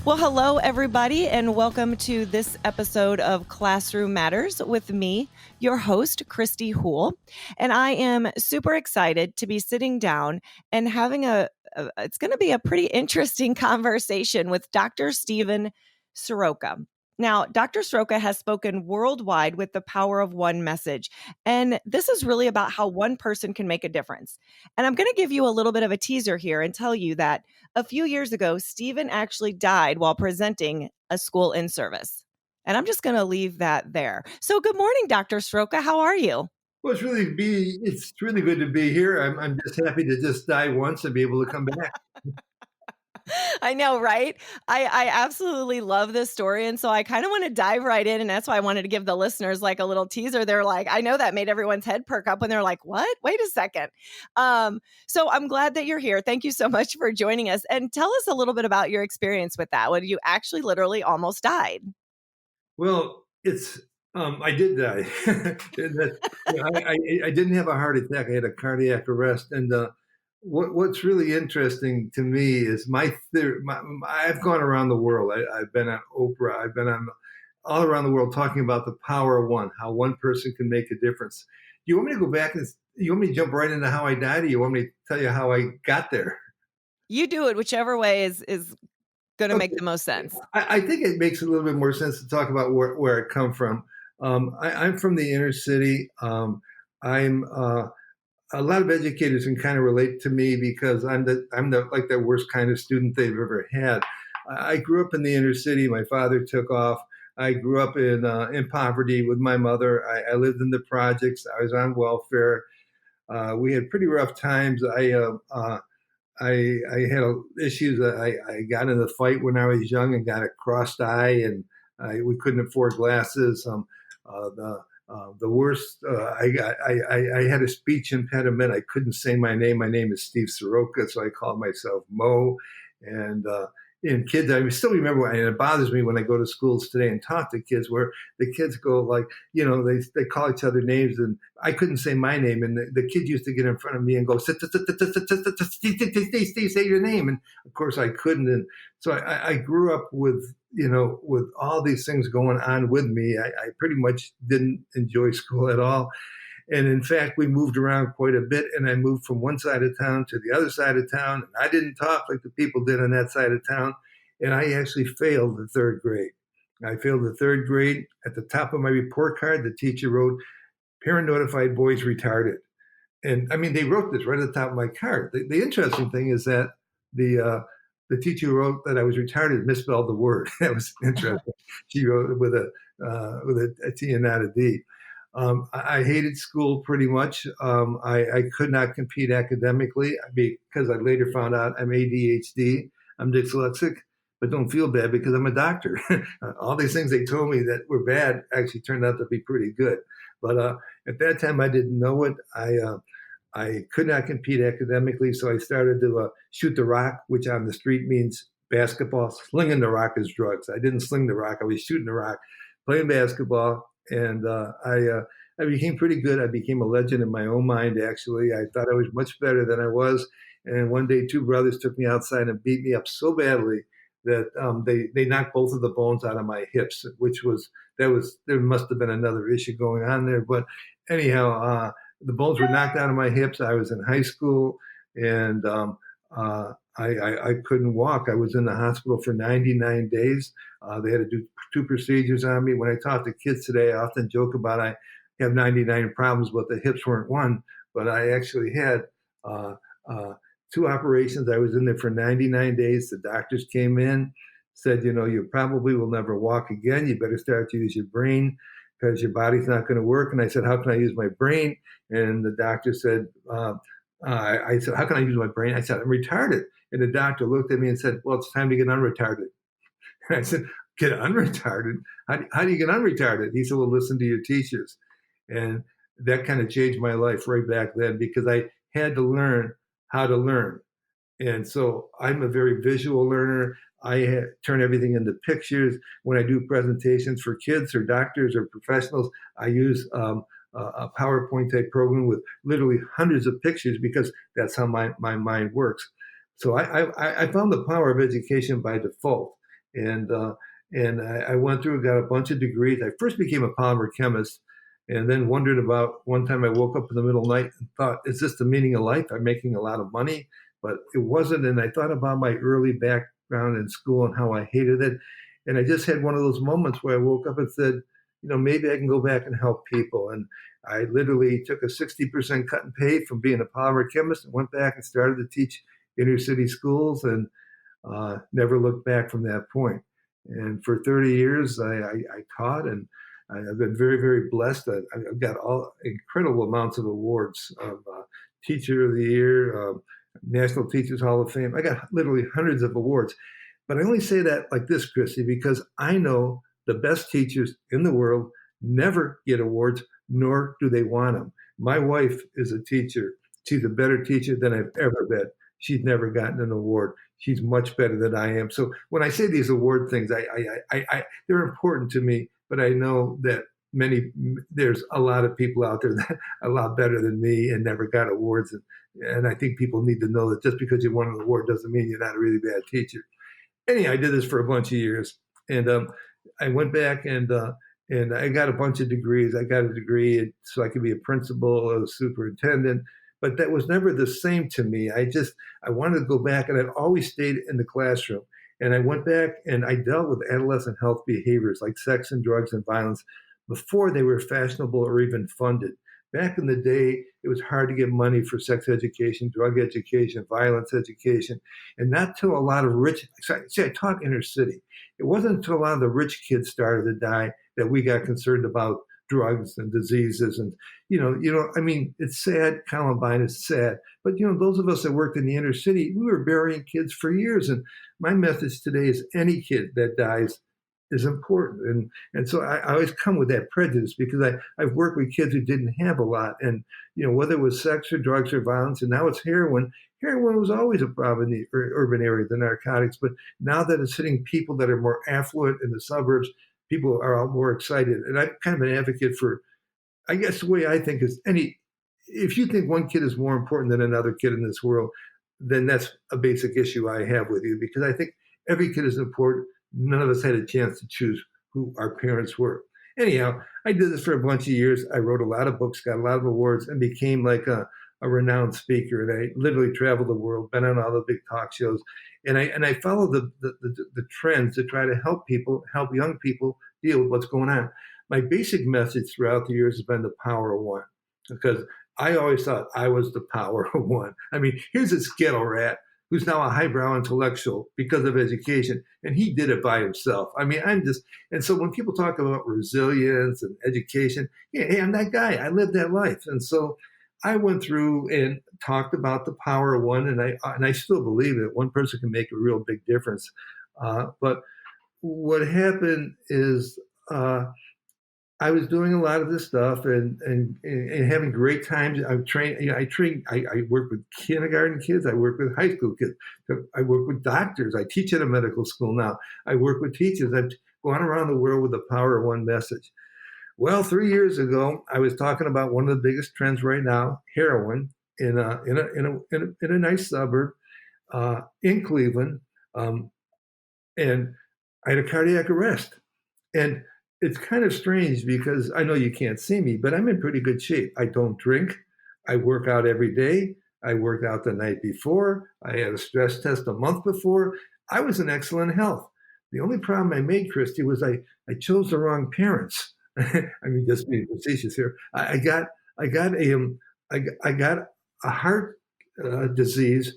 Well, hello, everybody, and welcome to this episode of Classroom Matters with me, your host, Kristy Houle. And I am super excited to be sitting down and having it's going to be a pretty interesting conversation with Dr. Stephen Sroka. Now, Dr. Sroka has spoken worldwide with the power of one message. And this is really about how one person can make a difference. And I'm going to give you a little bit of a teaser here and tell you that a few years ago, Stephen actually died while presenting a school in service. And I'm just going to leave that there. So good morning, Dr. Sroka. How are you? Well, it's really good to be here. I'm just happy to just die once and be able to come back. I know, right? I absolutely love this story. And so I kind of want to dive right in. And that's why I wanted to give the listeners like a little teaser. They're like, I know that made everyone's head perk up when they're like, what? Wait a second. So I'm glad that you're here. Thank you so much for joining us. And tell us a little bit about your experience with that when you actually literally almost died. Well, I did die. I didn't have a heart attack. I had a cardiac arrest. And what's really interesting to me is my theory. I've gone around the world. I've been on Oprah. I've been on all around the world talking about the power of one, how one person can make a difference. Do you want me to go back and you want me to jump right into how I died, or you want me to tell you how I got there? You do it whichever way is going to make Okay. the most sense. I think it makes a little bit more sense to talk about where it come from. I'm from the inner city. I'm A lot of educators can kind of relate to me because I'm the worst kind of student they've ever had. I grew up in the inner city. My father took off. I grew up in poverty with my mother. I lived in the projects. I was on welfare. We had pretty rough times. I had issues. I got in a fight when I was young and got a crossed eye, and we couldn't afford glasses. The worst, I had a speech impediment. I couldn't say my name. My name is Steve Sroka, so I called myself Mo. And kids, I still remember, and it bothers me when I go to schools today and talk to kids, where the kids go like, they call each other names, and I couldn't say my name, and the kid used to get in front of me and go, Steve, say your name, and of course I couldn't, and so I grew up with all these things going on with me. I pretty much didn't enjoy school at all. And in fact, we moved around quite a bit, and I moved from one side of town to the other side of town. And I didn't talk like the people did on that side of town. And I actually failed the third grade. I failed the third grade. At the top of my report card, the teacher wrote, "Parent notified boys retarded." And I mean, they wrote this right at the top of my card. The interesting thing is that the teacher who wrote that I was retarded misspelled the word. That was interesting. She wrote it with a T and not a D. I hated school pretty much. I could not compete academically because I later found out I'm ADHD. I'm dyslexic, but don't feel bad because I'm a doctor. All these things they told me that were bad actually turned out to be pretty good. But at that time, I didn't know it. I could not compete academically, so I started to shoot the rock, which on the street means basketball. Slinging the rock is drugs. I didn't sling the rock. I was shooting the rock, playing basketball. And I became pretty good. I became a legend in my own mind, actually. I thought I was much better than I was. And one day, two brothers took me outside and beat me up so badly that they knocked both of the bones out of my hips, there must have been another issue going on there. But anyhow, the bones were knocked out of my hips. I was in high school, and I couldn't walk. I was in the hospital for 99 days. They had to do 2 procedures on me. When I talk to kids today, I often joke about I have 99 problems, but the hips weren't one. But I actually had 2 operations. I was in there for 99 days. The doctors came in, said, you probably will never walk again. You better start to use your brain because your body's not going to work. And I said, how can I use my brain? And the doctor said, I said, how can I use my brain? I said, I'm retarded. And the doctor looked at me and said, well, it's time to get unretarded. And I said, get unretarded? How do you get unretarded? He said, well, listen to your teachers. And that kind of changed my life right back then because I had to learn how to learn. And so I'm a very visual learner. I turn everything into pictures. When I do presentations for kids or doctors or professionals, I use a PowerPoint type program with literally hundreds of pictures because that's how my mind works. So I found the power of education by default. and I went through and got a bunch of degrees. I first became a polymer chemist, and then wondered about one time I woke up in the middle of the night and thought, is this the meaning of life? I'm making a lot of money, but it wasn't. And I thought about my early background in school and how I hated it. And I just had one of those moments where I woke up and said, maybe I can go back and help people. And I literally took a 60% cut in pay from being a polymer chemist and went back and started to teach inner city schools, and never looked back from that point. And for 30 years, I taught, and I've been very, very blessed. I've got all incredible amounts of awards of Teacher of the Year, National Teachers Hall of Fame. I got literally hundreds of awards. But I only say that like this, Kristy, because I know the best teachers in the world never get awards, nor do they want them. My wife is a teacher. She's a better teacher than I've ever been. She's never gotten an award. She's much better than I am. So when I say these award things, they're important to me, but I know that there's a lot of people out there that are a lot better than me and never got awards. And I think people need to know that just because you won an award doesn't mean you're not a really bad teacher. Anyhow, I did this for a bunch of years, and I went back and I got a bunch of degrees. I got a degree so I could be a principal, a superintendent, but that was never the same to me. I wanted to go back, and I've always stayed in the classroom. And I went back and I dealt with adolescent health behaviors like sex and drugs and violence before they were fashionable or even funded. Back in the day, it was hard to get money for sex education, drug education, violence education, and not till a lot of I taught inner city. It wasn't until a lot of the rich kids started to die that we got concerned about drugs and diseases. And, it's sad. Columbine is sad. But, those of us that worked in the inner city, we were burying kids for years. And my message today is any kid that dies is important. And so I always come with that prejudice because I've worked with kids who didn't have a lot. And, whether it was sex or drugs or violence, and now it's heroin. Heroin was always a problem in the urban area, the narcotics. But now that it's hitting people that are more affluent in the suburbs, people are all more excited. And I'm kind of an advocate for, I guess the way I think is if you think one kid is more important than another kid in this world, then that's a basic issue I have with you, because I think every kid is important. None of us had a chance to choose who our parents were. Anyhow, I did this for a bunch of years. I wrote a lot of books, got a lot of awards, and became like a renowned speaker. And I literally traveled the world, been on all the big talk shows. And I follow the trends to try to help young people deal with what's going on. My basic message throughout the years has been the power of one, because I always thought I was the power of one. I mean, here's a skittle rat who's now a highbrow intellectual because of education, and he did it by himself. I mean, and so when people talk about resilience and education, yeah, hey, I'm that guy. I lived that life. And so I went through and talked about the power of one, and I still believe it. One person can make a real big difference. But what happened is I was doing a lot of this stuff and having great times. I work with kindergarten kids. I work with high school kids. I work with doctors. I teach at a medical school now. I work with teachers. I've gone around the world with the power of one message. Well, 3 years ago, I was talking about one of the biggest trends right now, heroin, in a nice suburb in Cleveland, and I had a cardiac arrest. And it's kind of strange because I know you can't see me, but I'm in pretty good shape. I don't drink. I work out every day. I worked out the night before. I had a stress test a month before. I was in excellent health. The only problem I made, Kristy, was I chose the wrong parents. I mean, just being facetious here. I got a heart disease,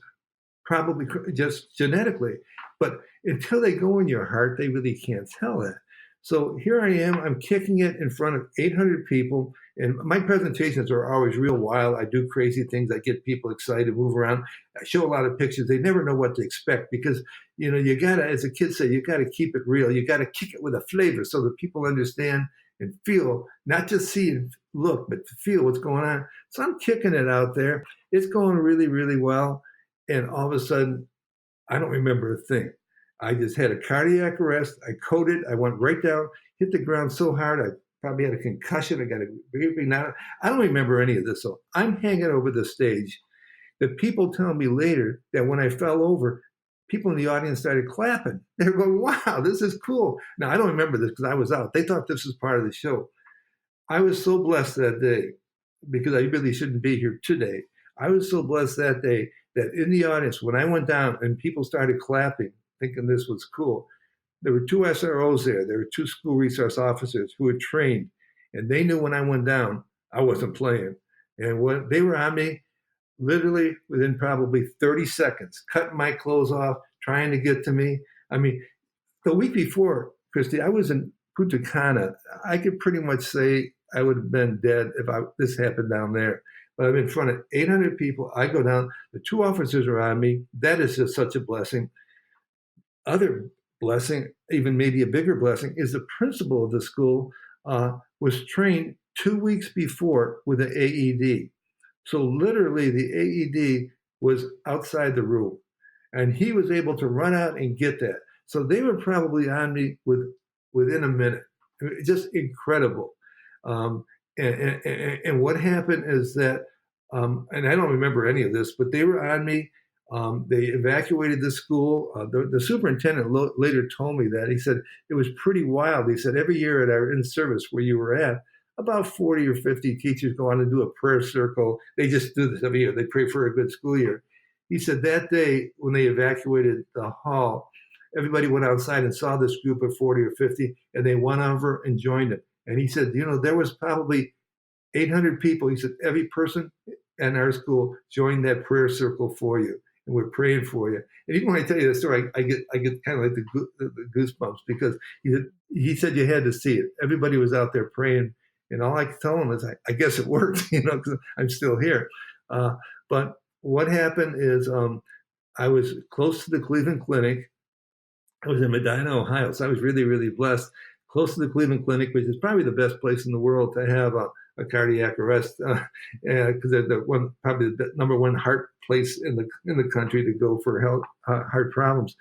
probably just genetically, but until they go in your heart, they really can't tell it. So here I am, I'm kicking it in front of 800 people, and my presentations are always real wild. I do crazy things. I get people excited, move around. I show a lot of pictures. They never know what to expect because, you gotta, as a kid said, you gotta keep it real. You gotta kick it with a flavor so that people understand and feel, not just see and look, but to feel what's going on. So I'm kicking it out there. It's going really, really well. And all of a sudden, I don't remember a thing. I just had a cardiac arrest. I coded. I went right down, hit the ground so hard, I probably had a concussion. I got a big I don't remember any of this. So I'm hanging over the stage. The people tell me later that when I fell over, people in the audience started clapping. They were going, wow, this is cool. Now, I don't remember this because I was out. They thought this was part of the show. I was so blessed that day because I really shouldn't be here today. I was so blessed that day that in the audience, when I went down and people started clapping, thinking this was cool, there were two SROs there. There were two school resource officers who were trained, and they knew when I went down, I wasn't playing. And when they were on me, literally within probably 30 seconds, cutting my clothes off, trying to get to me. I mean, the week before, Kristy, I was in Punta Cana. I could pretty much say I would have been dead if this happened down there. But I'm in front of 800 people. I go down. The two officers are on me. That is just such a blessing. Other blessing, even maybe a bigger blessing, is the principal of the school was trained 2 weeks before with an AED. So literally the AED was outside the room, and he was able to run out and get that. So they were probably on me within a minute. I mean, just incredible. And what happened is that, and I don't remember any of this, but they were on me. They evacuated the school. The superintendent later told me that. He said it was pretty wild. He said every year at our in-service where you were at, about 40 or 50 teachers go on and do a prayer circle. They just do this every year. They pray for a good school year. He said that day when they evacuated the hall, everybody went outside and saw this group of 40 or 50, and they went over and joined it. And he said, there was probably 800 people. He said, every person in our school joined that prayer circle for you, and we're praying for you. And even when I tell you the story, I get kind of like the goosebumps because he said you had to see it. Everybody was out there praying. And all I could tell him is, I guess it worked, because I'm still here. But what happened is I was close to the Cleveland Clinic. I was in Medina, Ohio, so I was really, really blessed. Close to the Cleveland Clinic, which is probably the best place in the world to have a cardiac arrest, because they're probably the number one heart place in the country to go for heart problems.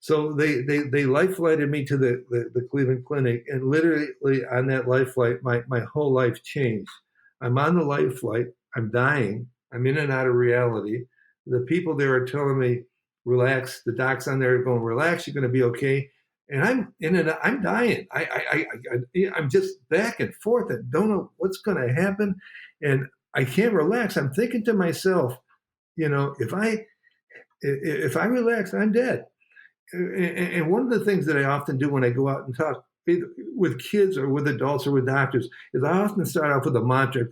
So they life flighted me to the Cleveland Clinic, and literally on that life flight, my whole life changed. I'm on the life flight. I'm dying. I'm in and out of reality. The people there are telling me, relax. The docs on there are going, relax. You're going to be okay. And I'm dying. I'm just back and forth. I don't know what's going to happen, and I can't relax. I'm thinking to myself, if I relax, I'm dead. And one of the things that I often do when I go out and talk with kids or with adults or with doctors is I often start off with a mantra.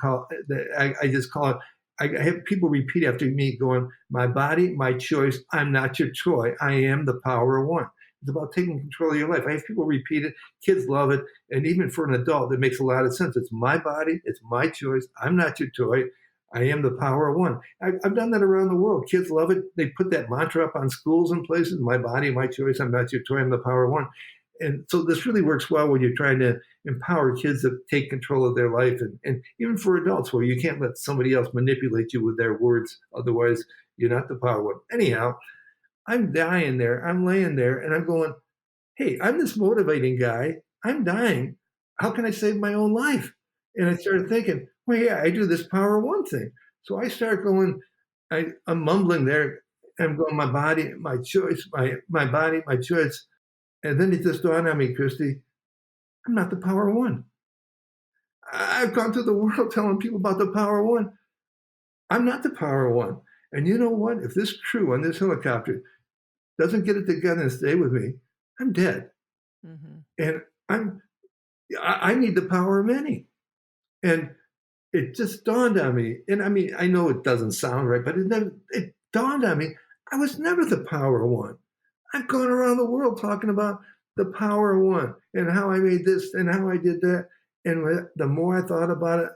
I just call it, I have people repeat after me going, my body, my choice, I'm not your toy, I am the power of one. It's about taking control of your life. I have people repeat it. Kids love it. And even for an adult, it makes a lot of sense. It's my body, it's my choice, I'm not your toy, I am the power of one. I've done that around the world. Kids love it. They put that mantra up on schools and places. My body, my choice. I'm not your toy. I'm the power of one. And so this really works well when you're trying to empower kids to take control of their life. And even for adults, where you can't let somebody else manipulate you with their words. Otherwise, you're not the power of one. Anyhow, I'm dying there. I'm laying there and I'm going, hey, I'm this motivating guy. I'm dying. How can I save my own life? And I started thinking, well, yeah, I do this power of one thing. So I start going, I'm mumbling there. I'm going, my body, my choice, my body, my choice. And then it just dawned on me, Kristy, I'm not the power of one. I've gone through the world telling people about the power of one. I'm not the power of one. And you know what? If this crew on this helicopter doesn't get it together and stay with me, I'm dead. Mm-hmm. And I need the power of many. And it just dawned on me. And I mean, I know it doesn't sound right, but it dawned on me. I was never the power of one. I've gone around the world talking about the power of one and how I made this and how I did that. And the more I thought about it,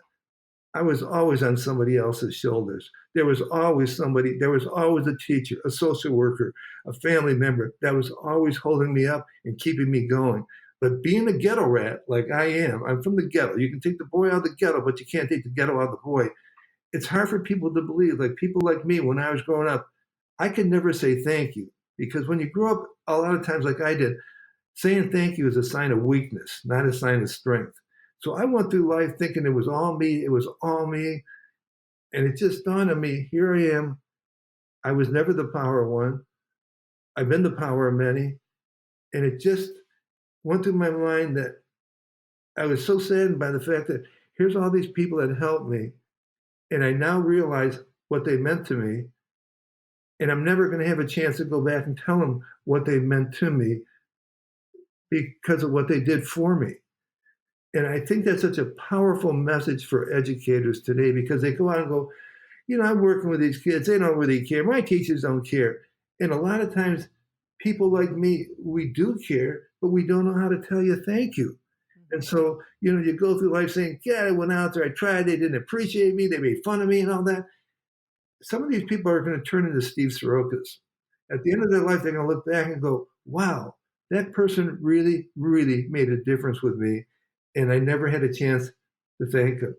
I was always on somebody else's shoulders. There was always somebody, there was always a teacher, a social worker, a family member that was always holding me up and keeping me going. But being a ghetto rat like I am, I'm from the ghetto. You can take the boy out of the ghetto, but you can't take the ghetto out of the boy. It's hard for people to believe, like people like me, when I was growing up, I could never say thank you. Because when you grow up, a lot of times like I did, saying thank you is a sign of weakness, not a sign of strength. So I went through life thinking it was all me, it was all me. And it just dawned on me, here I am. I was never the power of one. I've been the power of many. And it just went through my mind that I was so saddened by the fact that here's all these people that helped me. And I now realize what they meant to me. And I'm never going to have a chance to go back and tell them what they meant to me because of what they did for me. And I think that's such a powerful message for educators today because they go out and go, I'm working with these kids. They don't really care. My teachers don't care. And a lot of times, people like me, we do care, but we don't know how to tell you thank you. And so, you go through life saying, yeah, I went out there, I tried, they didn't appreciate me, they made fun of me and all that. Some of these people are going to turn into Steve Srokas. At the end of their life, they're going to look back and go, wow, that person really, really made a difference with me. And I never had a chance to thank them.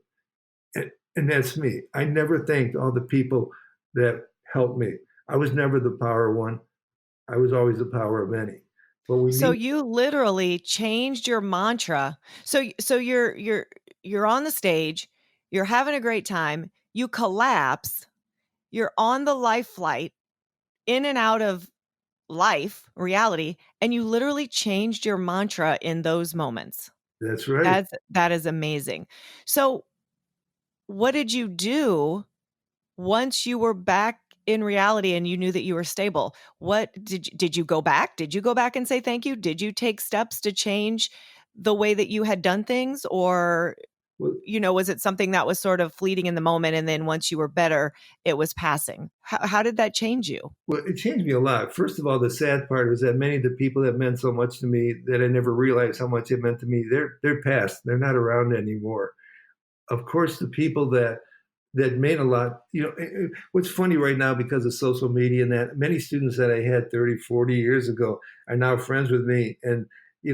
And that's me. I never thanked all the people that helped me. I was never the power one. I was always the power of many. But So you literally changed your mantra. So you're on the stage, you're having a great time, you collapse, you're on the life flight in and out of life, reality, and you literally changed your mantra in those moments. That's right. That is amazing. So what did you do once you were back in reality and you knew that you were stable? What did you go back? Did you go back and say thank you? Did you take steps to change the way that you had done things? Or, Well, was it something that was sort of fleeting in the moment and then once you were better, it was passing? How did that change you? well, it changed me a lot. First of all, the sad part was that many of the people that meant so much to me that I never realized how much it meant to me, they're past. They're not around anymore. Of course, the people that made a lot, what's funny right now because of social media and that many students that I had 30, 40 years ago are now friends with me. And,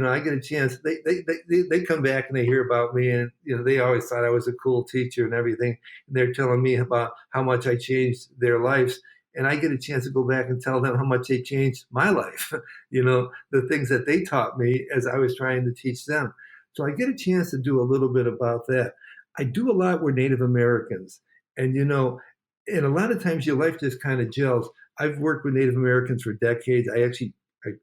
I get a chance, they come back and they hear about me and, they always thought I was a cool teacher and everything. And they're telling me about how much I changed their lives. And I get a chance to go back and tell them how much they changed my life, the things that they taught me as I was trying to teach them. So I get a chance to do a little bit about that. I do a lot with Native Americans. And, and a lot of times your life just kind of gels. I've worked with Native Americans for decades.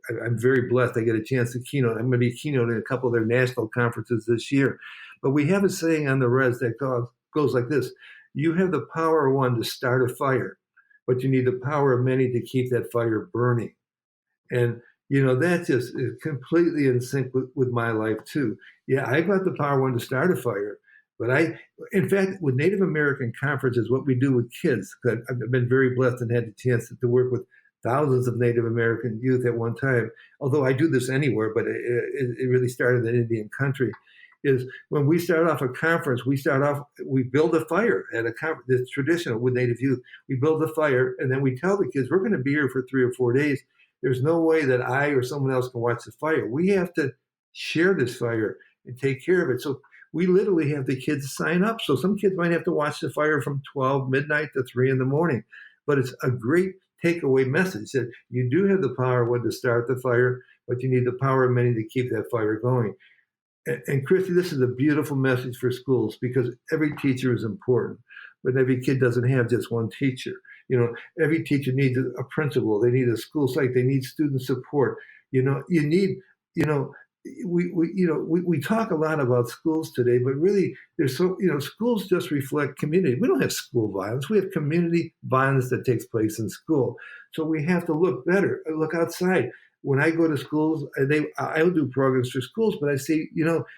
I'm very blessed. I get a chance to keynote. I'm going to be keynoting a couple of their national conferences this year. But we have a saying on the res that goes like this. You have the power of one to start a fire, but you need the power of many to keep that fire burning. And, that just is completely in sync with my life too. Yeah, I got the power of one to start a fire. But in fact, with Native American conferences, what we do with kids, because I've been very blessed and had the chance to work with thousands of Native American youth at one time, although I do this anywhere, but it really started in Indian country, is when we start off a conference, we build a fire at a conference. It's traditional with Native youth. We build a fire, and then we tell the kids, we're going to be here for 3 or 4 days. There's no way that I or someone else can watch the fire. We have to share this fire and take care of it. So we literally have the kids sign up. So some kids might have to watch the fire from 12 midnight to 3 in the morning. But it's a great takeaway message that you do have the power of one to start the fire, but you need the power of many to keep that fire going. And Kristy, this is a beautiful message for schools because every teacher is important, but every kid doesn't have just one teacher. Every teacher needs a principal. They need a school psych. They need student support. You need, we talk a lot about schools today, but really schools just reflect community. We don't have school violence. We have community violence that takes place in school. So we have to look better, look outside. When I go to schools, I'll do programs for schools, but I say,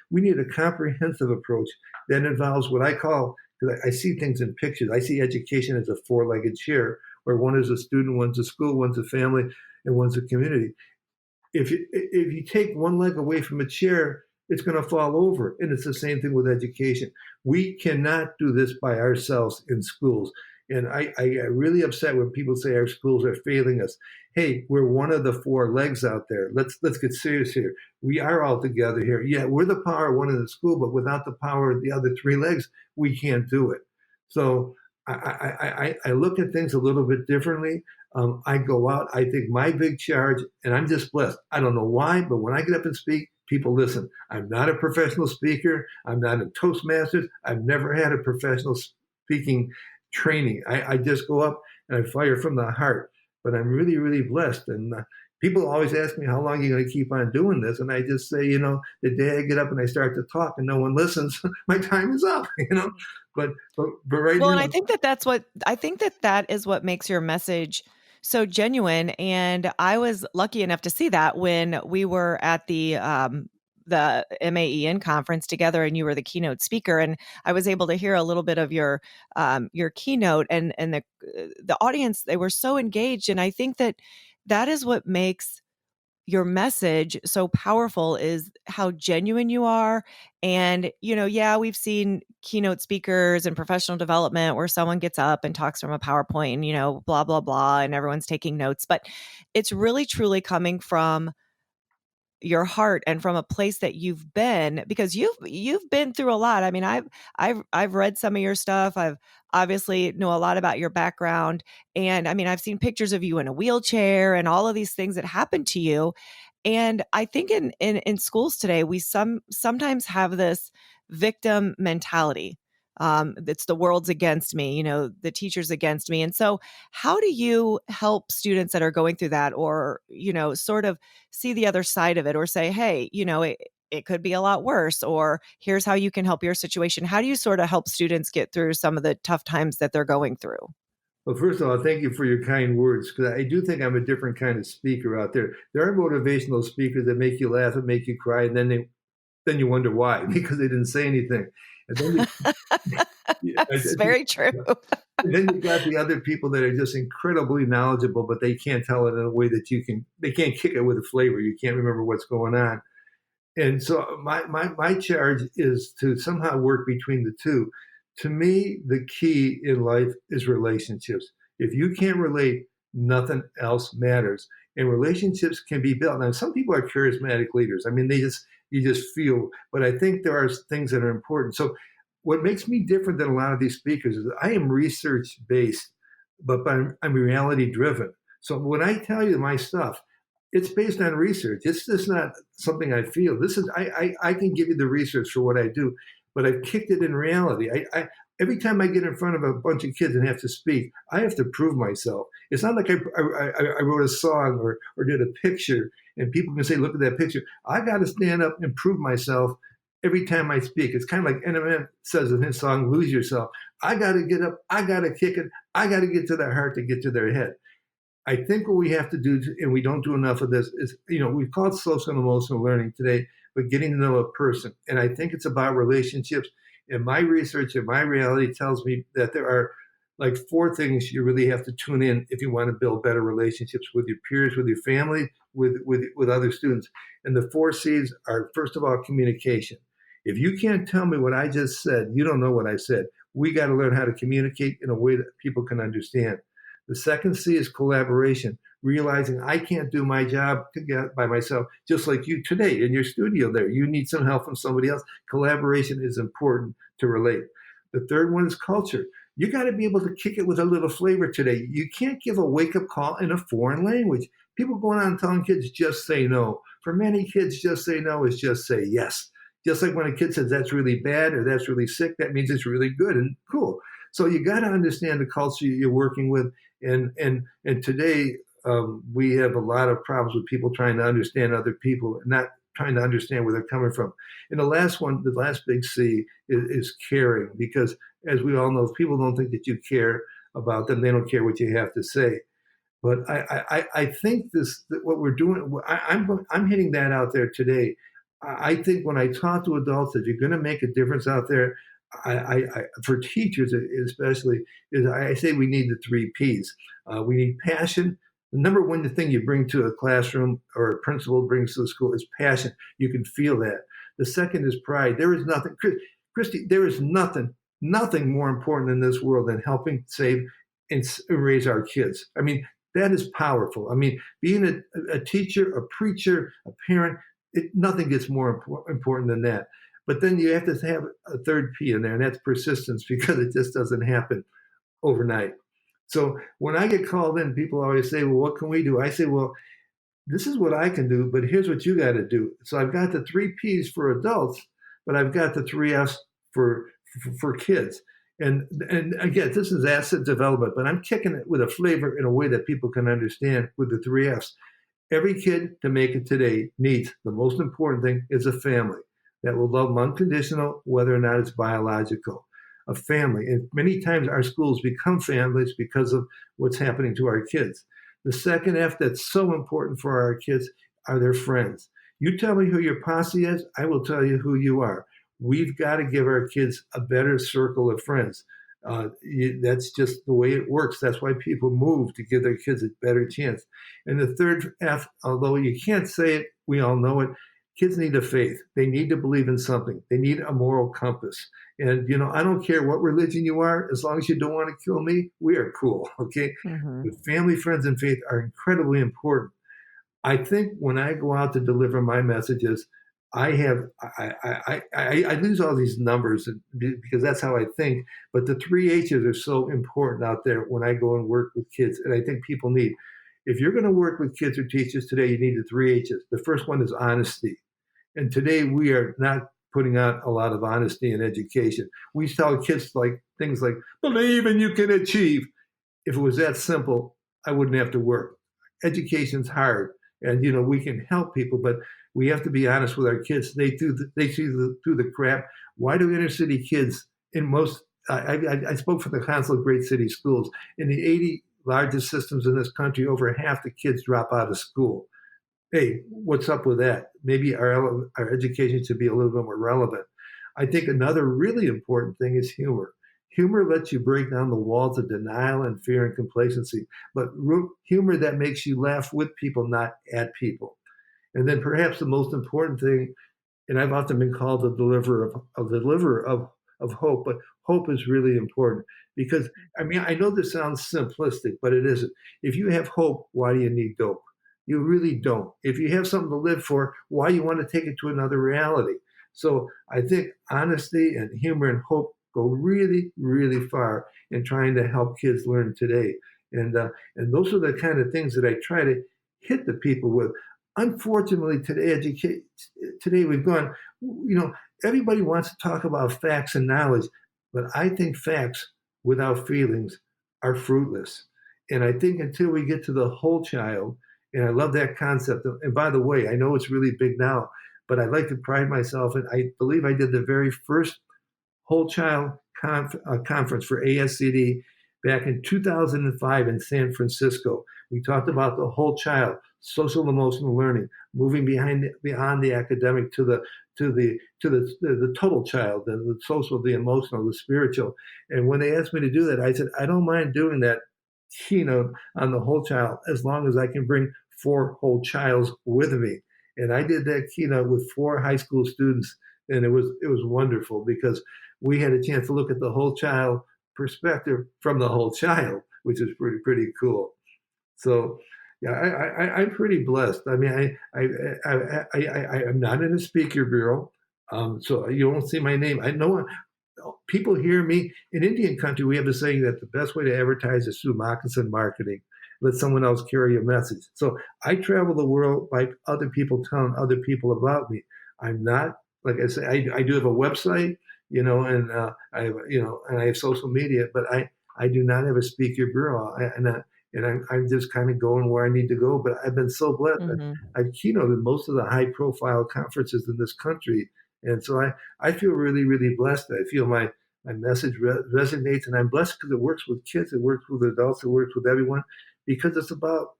we need a comprehensive approach that involves what I call, because I see things in pictures. I see education as a 4-legged chair, where one is a student, one's a school, one's a family, and one's a community. If you take one leg away from a chair, it's going to fall over. And it's the same thing with education. We cannot do this by ourselves in schools. And I get really upset when people say our schools are failing us. Hey, we're one of the 4 legs out there. Let's get serious here. We are all together here. Yeah, we're the power of one in the school, but without the power of the other 3 legs, we can't do it. So I look at things a little bit differently. I go out. I think my big charge, and I'm just blessed. I don't know why, but when I get up and speak, people listen. I'm not a professional speaker. I'm not a Toastmasters. I've never had a professional speaking training. I just go up and I fire from the heart. But I'm really, really blessed. And, people always ask me, how long are you going to keep on doing this? And I just say, the day I get up and I start to talk and no one listens, my time is up, but right Well, and I now, think that I think that that is what makes your message so genuine. And I was lucky enough to see that when we were at the MAEN conference together, and you were the keynote speaker, and I was able to hear a little bit of your keynote, and the audience, they were so engaged, and I think that that is what makes your message so powerful, is how genuine you are. And, yeah, we've seen keynote speakers and professional development where someone gets up and talks from a PowerPoint and, blah, blah, blah, and everyone's taking notes. But it's really, truly coming from your heart and from a place that you've been, because you've been through a lot. I mean, I've read some of your stuff. I've obviously know a lot about your background, and I mean, I've seen pictures of you in a wheelchair and all of these things that happened to you. And I think in schools today, we sometimes have this victim mentality. It's the world's against me, the teacher's against me. And so how do you help students that are going through that, or, sort of see the other side of it, or say, hey, it could be a lot worse, or here's how you can help your situation? How do you sort of help students get through some of the tough times that they're going through? well, first of all, thank you for your kind words, because I do think I'm a different kind of speaker out there. There are motivational speakers that make you laugh and make you cry, and then you wonder why, because they didn't say anything. And then That's very true. and then you've got the other people that are just incredibly knowledgeable, but they can't tell it in a way that they can't kick it with a flavor. You can't remember what's going on. And so my charge is to somehow work between the two. To me, the key in life is relationships. If you can't relate, nothing else matters. And relationships can be built. Now, some people are charismatic leaders. I mean, you just feel, but I think there are things that are important. So what makes me different than a lot of these speakers is I am research based, but I'm reality driven. So when I tell you my stuff, it's based on research. It's just not something I feel. This is I can give you the research for what I do, but I've kicked it in reality. Every time I get in front of a bunch of kids and have to speak, I have to prove myself. It's not like I wrote a song or did a picture and people can say, look at that picture. I got to stand up and prove myself every time I speak. It's kind of like Eminem says in his song, Lose Yourself. I got to get up. I got to kick it. I got to get to their heart to get to their head. I think what we have to do, and we don't do enough of this, is, we've called social and emotional learning today, but getting to know a person. And I think it's about relationships. And my research and my reality tells me that there are like 4 things you really have to tune in if you want to build better relationships with your peers, with your family, with other students. And the 4 C's are, first of all, communication. If you can't tell me what I just said, you don't know what I said. We got to learn how to communicate in a way that people can understand. The second C is collaboration, realizing I can't do my job by myself, just like you today in your studio there. You need some help from somebody else. Collaboration is important to relate. The third one is culture. You got to be able to kick it with a little flavor today. You can't give a wake-up call in a foreign language. People going on telling kids, just say no. For many kids, just say no is just say yes. Just like when a kid says that's really bad or that's really sick, that means it's really good and cool. So you got to understand the culture you're working with. And today we have a lot of problems with people trying to understand other people and not trying to understand where they're coming from. And the last big C is caring, because as we all know, if people don't think that you care about them, they don't care what you have to say. But I think that what we're doing, I'm hitting that out there today. I think when I talk to adults, if you're going to make a difference out there, for teachers especially, is I say we need the 3 Ps. We need passion. The number one thing you bring to a classroom or a principal brings to a school is passion. You can feel that. The second is pride. There is nothing, Kristy, there is nothing more important in this world than helping save and raise our kids. I mean, that is powerful. I mean, being a teacher, a preacher, a parent, nothing gets more important than that. But then you have to have a third P in there, and that's persistence, because it just doesn't happen overnight. So when I get called in, people always say, well, what can we do? I say, well, this is what I can do, but here's what you got to do. So I've got the 3 Ps for adults, but I've got the 3 Fs for kids. And again, this is asset development, but I'm kicking it with a flavor in a way that people can understand with the 3 Fs. Every kid to make it today needs the most important thing is a family that will love them unconditional, whether or not it's biological. A family. And many times our schools become families because of what's happening to our kids. The second F that's so important for our kids are their friends. You tell me who your posse is, I will tell you who you are. We've got to give our kids a better circle of friends. That's just the way it works. That's why people move, to give their kids a better chance. And the third F, although you can't say it, we all know it, kids need a faith. They need to believe in something. They need a moral compass. And, I don't care what religion you are, as long as you don't want to kill me, we are cool, okay? Mm-hmm. But family, friends, and faith are incredibly important. I think when I go out to deliver my messages, I lose all these numbers because that's how I think. But the three H's are so important out there when I go and work with kids. And I think people need, if you're going to work with kids or teachers today, you need the three H's. The first one is honesty. And today we are not putting out a lot of honesty in education. We tell kids things like, believe and you can achieve. If it was that simple, I wouldn't have to work. Education's hard. And we can help people, but we have to be honest with our kids. They see through the crap. Why do inner city kids in most? I spoke for the Council of Great City Schools. In the 80 largest systems in this country, over half the kids drop out of school. Hey, what's up with that? Maybe our education should be a little bit more relevant. I think another really important thing is humor. Humor lets you break down the walls of denial and fear and complacency, but humor that makes you laugh with people, not at people. And then perhaps the most important thing, and I've often been called a deliverer of hope, but hope is really important because, I know this sounds simplistic, but it isn't. If you have hope, why do you need dope? You really don't. If you have something to live for, why you want to take it to another reality? So I think honesty and humor and hope go really, really far in trying to help kids learn today. And those are the kind of things that I try to hit the people with. Unfortunately, today we've gone, everybody wants to talk about facts and knowledge, but I think facts without feelings are fruitless. And I think until we get to the whole child, and I love that concept. And by the way, I know it's really big now, but I like to pride myself, and I believe I did the very first whole child conference for ASCD back in 2005 in San Francisco. We talked about the whole child, social emotional learning, moving beyond the academic to the total child, the social, the emotional, the spiritual. And when they asked me to do that, I said, I don't mind doing that keynote on the whole child as long as I can bring 4 whole childs with me. And I did that keynote with 4 high school students, and it was wonderful because we had a chance to look at the whole child perspective from the whole child, which is pretty cool. So, yeah, I'm pretty blessed. I'm not in a speaker bureau, so you won't see my name. I know people hear me in Indian country. We have a saying that the best way to advertise is through moccasin marketing. Let someone else carry your message. So I travel the world by other people telling other people about me. I'm not, like I say, I do have a website, and I have social media, but I do not have a speaker bureau, and I'm just kind of going where I need to go. But I've been so blessed. Mm-hmm. I've keynoted most of the high profile conferences in this country, and so I feel really, really blessed. I feel my message resonates, and I'm blessed because it works with kids, it works with adults, it works with everyone, because it's about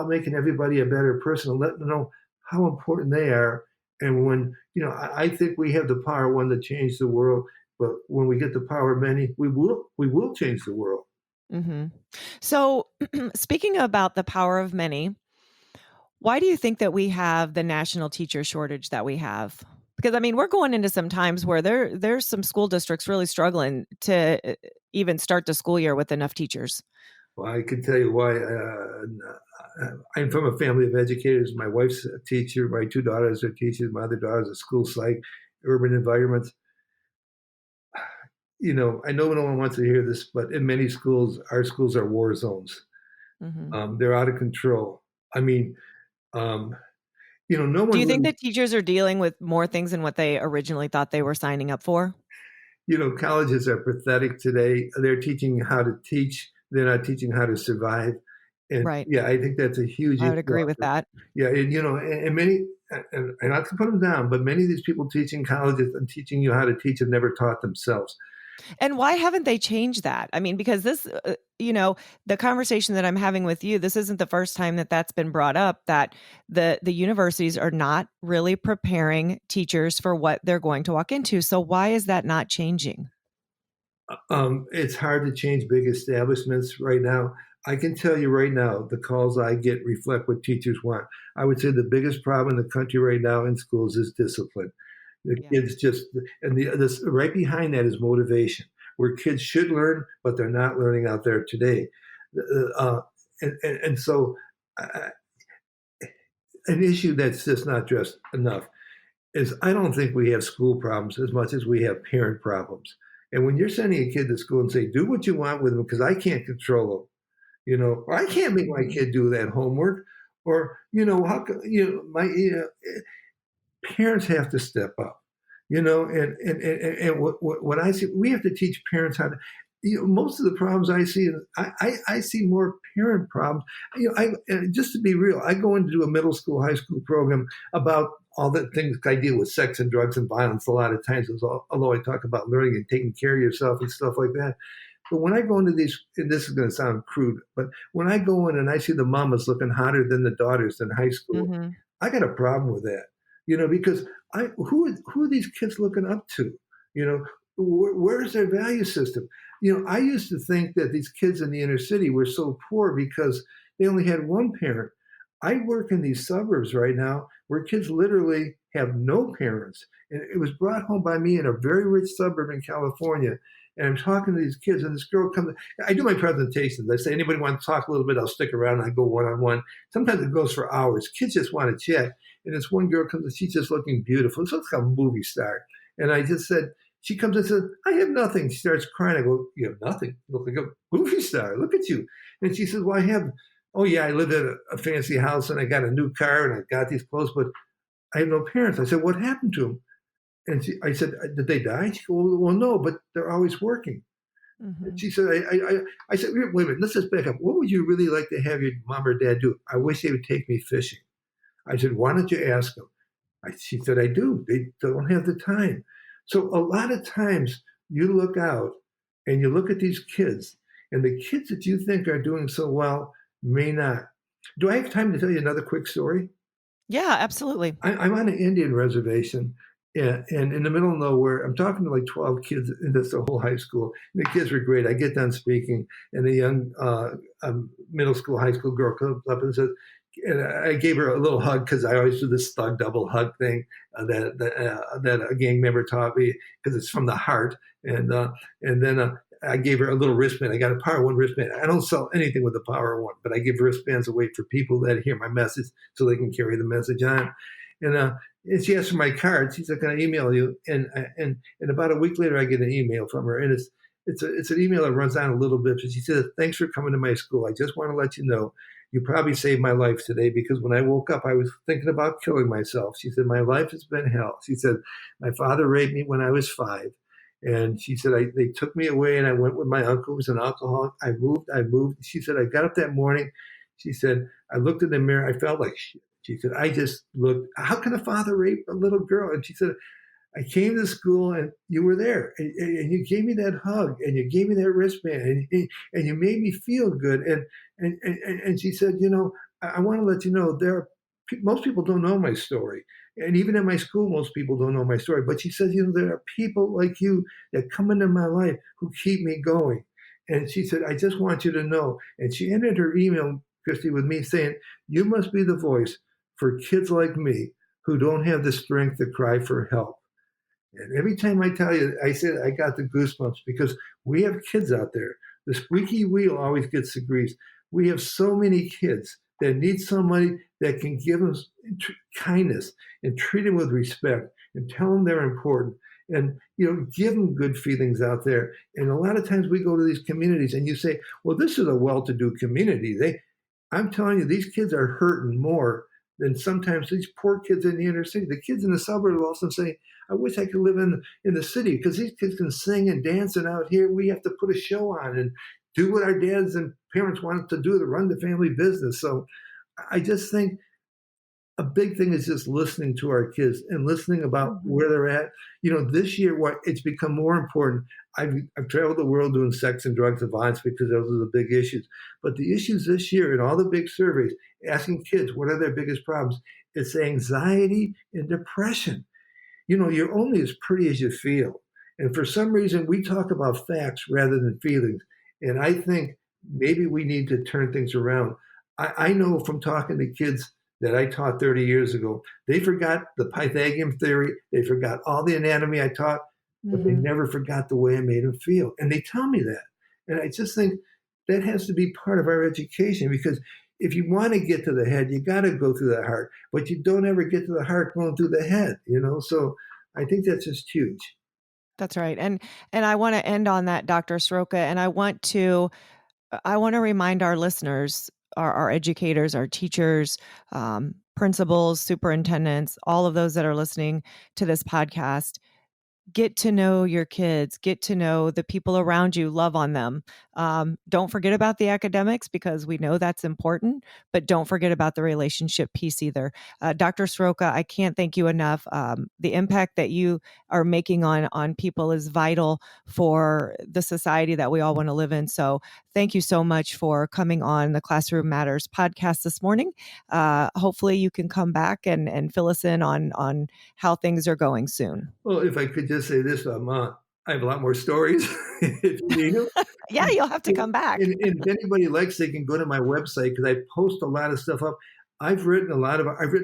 making everybody a better person and letting them know how important they are. And when, I think we have the power, one, to change the world, but when we get the power of many, we will change the world. Mm-hmm. So speaking about the power of many, why do you think that we have the national teacher shortage that we have? Because we're going into some times where there's some school districts really struggling to even start the school year with enough teachers. Well, I can tell you why. I'm from a family of educators. My wife's a teacher. My 2 daughters are teachers. My other daughter's a school psych, urban environments. I know no one wants to hear this, but in many schools, our schools are war zones. Mm-hmm. They're out of control. No one. Do you think that teachers are dealing with more things than what they originally thought they were signing up for? Colleges are pathetic today. They're teaching how to teach. They're not teaching how to survive. And Right. yeah, I think that's a huge I would issue agree out with there. that. Yeah, and many, and not to put them down, but many of these people teaching colleges and teaching you how to teach have never taught themselves. And why haven't they changed that? I mean, because this, the conversation that I'm having with you, this isn't the first time that that's been brought up, that the universities are not really preparing teachers for what they're going to walk into. So why is that not changing? It's hard to change big establishments right now. I can tell you right now, the calls I get reflect what teachers want. I would say the biggest problem in the country right now in schools is discipline. The Yeah. kids just, and this right behind that is motivation, where kids should learn, but they're not learning out there today. Uh, and so, uh, an issue that's just not addressed enough is I don't think we have school problems as much as we have parent problems. And when you're sending a kid to school and say, do what you want with them because I can't control them, or I can't make my Mhm. kid do that homework, or, how, my, parents have to step up, and what I see, we have to teach parents how to, most of the problems I see, I see more parent problems. Just to be real, I go into a middle school, high school program about all the things I deal with sex and drugs and violence a lot of times, although I talk about learning and taking care of yourself and stuff like that. But when I go into these, and this is going to sound crude, but when I go in and I see the mamas looking hotter than the daughters in high school, Mhm. I got a problem with that, because who are these kids looking up to? Where's their value system? I used to think that these kids in the inner city were so poor because they only had one parent. I work in these suburbs right now where kids literally have no parents. And it was brought home by me in a very rich suburb in California. And I'm talking to these kids, and this girl comes. I do my presentations. I say, anybody want to talk a little bit? I'll stick around. And I go one on one. Sometimes it goes for hours. Kids just want to chat. And this one girl comes, and she's just looking beautiful. She looks like a movie star. And I just said, she comes and says, I have nothing. She starts crying. I go, you have nothing? You look like a movie star. Look at you. And she says, well, I have, oh, yeah, I live in a fancy house and I got a new car and I got these clothes, but I have no parents. I said, what happened to them? And I said, did they die? She goes, well, no, but they're always working. And Mhm. she said, I said, wait a minute, let's just back up. What would you really like to have your mom or dad do? I wish they would take me fishing. I said, why don't you ask them? She said, I do. They don't have the time. So a lot of times you look out and you look at these kids, and the kids that you think are doing so well may not. Do I have time to tell you another quick story? Yeah, absolutely. I'm on an Indian reservation, and in the middle of nowhere. I'm talking to like 12 kids, and that's the whole high school. And the kids were great. I get done speaking, and a young middle school, high school girl comes up and says, and I gave her a little hug because I always do this thug double hug thing that a gang member taught me because it's from the heart. And then I gave her a little wristband. I got a Power One wristband. I don't sell anything with the Power One, but I give wristbands away for people that hear my message so they can carry the message on. And and she asked for my card. She said, "Can I email you?" And about a week later, I get an email from her, and it's an email that runs on a little bit. But she said, "Thanks for coming to my school. I just want to let you know you probably saved my life today because when I woke up, I was thinking about killing myself." She said, "My life has been hell." She said, "My father raped me when I was 5." And she said, they took me away and I went with my uncle who was an alcoholic. I moved. She said, I got up that morning. She said, I looked in the mirror. I felt like shit. She said, I just looked, how can a father rape a little girl? And she said, I came to school and you were there and you gave me that hug and you gave me that wristband and you made me feel good. And she said, I want to let you know most people don't know my story. And even in my school, most people don't know my story. But she said, there are people like you that come into my life who keep me going. And she said, I just want you to know. And she ended her email, Kristy, with me saying, you must be the voice for kids like me who don't have the strength to cry for help. And every time I tell you, I said I got the goosebumps because we have kids out there. The squeaky wheel always gets the grease. We have so many kids that need somebody that can give them kindness and treat them with respect and tell them they're important and give them good feelings out there. And a lot of times we go to these communities and you say, well, this is a well-to-do community. I'm telling you, these kids are hurting more than sometimes these poor kids in the inner city. The kids in the suburbs will also say, I wish I could live in the city because these kids can sing and dance, and out here we have to put a show on. And do what our dads and parents want us to do to run the family business. So I just think a big thing is just listening to our kids and listening about where they're at. This year, what it's become more important. I've traveled the world doing sex and drugs and violence because those are the big issues. But the issues this year in all the big surveys, asking kids what are their biggest problems, it's anxiety and depression. You're only as pretty as you feel. And for some reason, we talk about facts rather than feelings. And I think maybe we need to turn things around. I know from talking to kids that I taught 30 years ago, they forgot the Pythagorean theory. They forgot all the anatomy I taught, but they never forgot the way I made them feel. And they tell me that. And I just think that has to be part of our education, because if you want to get to the head, you got to go through the heart, but you don't ever get to the heart going through the head, So I think that's just huge. That's right. And I want to end on that, Dr. Sroka, and I want to remind our listeners, our educators, our teachers, principals, superintendents, all of those that are listening to this podcast, get to know your kids, get to know the people around you, love on them. Don't forget about the academics, because we know that's important, but don't forget about the relationship piece either. Dr. Sroka, I can't thank you enough. The impact that you are making on people is vital for the society that we all want to live in. So thank you so much for coming on the Classroom Matters podcast this morning. Hopefully you can come back and fill us in on how things are going soon. Well, if I could just say this, I have a lot more stories if you need them. Yeah, you'll have to come back. And if anybody likes, they can go to my website, because I post a lot of stuff up. I've written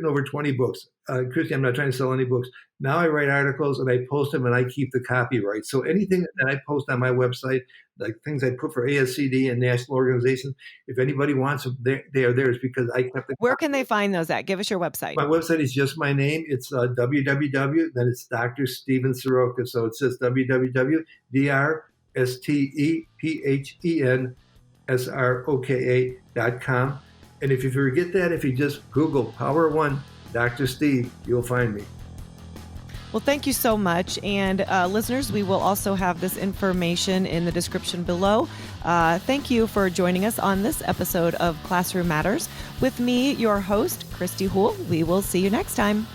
over 20 books. Kristy, I'm not trying to sell any books. Now I write articles and I post them, and I keep the copyright. So anything that I post on my website, like things I put for ASCD and national organizations, if anybody wants them, they are theirs, because I kept the Where can they find those at? Give us your website. My website is just my name. It's www, then it's Dr. Stephen Sroka. So it says www.drstephenSroka.com. And if you forget that, if you just Google Power One Dr. Steve, you'll find me. Well, thank you so much. And listeners, we will also have this information in the description below. Thank you for joining us on this episode of Classroom Matters with me, your host, Kristy Houle. We will see you next time.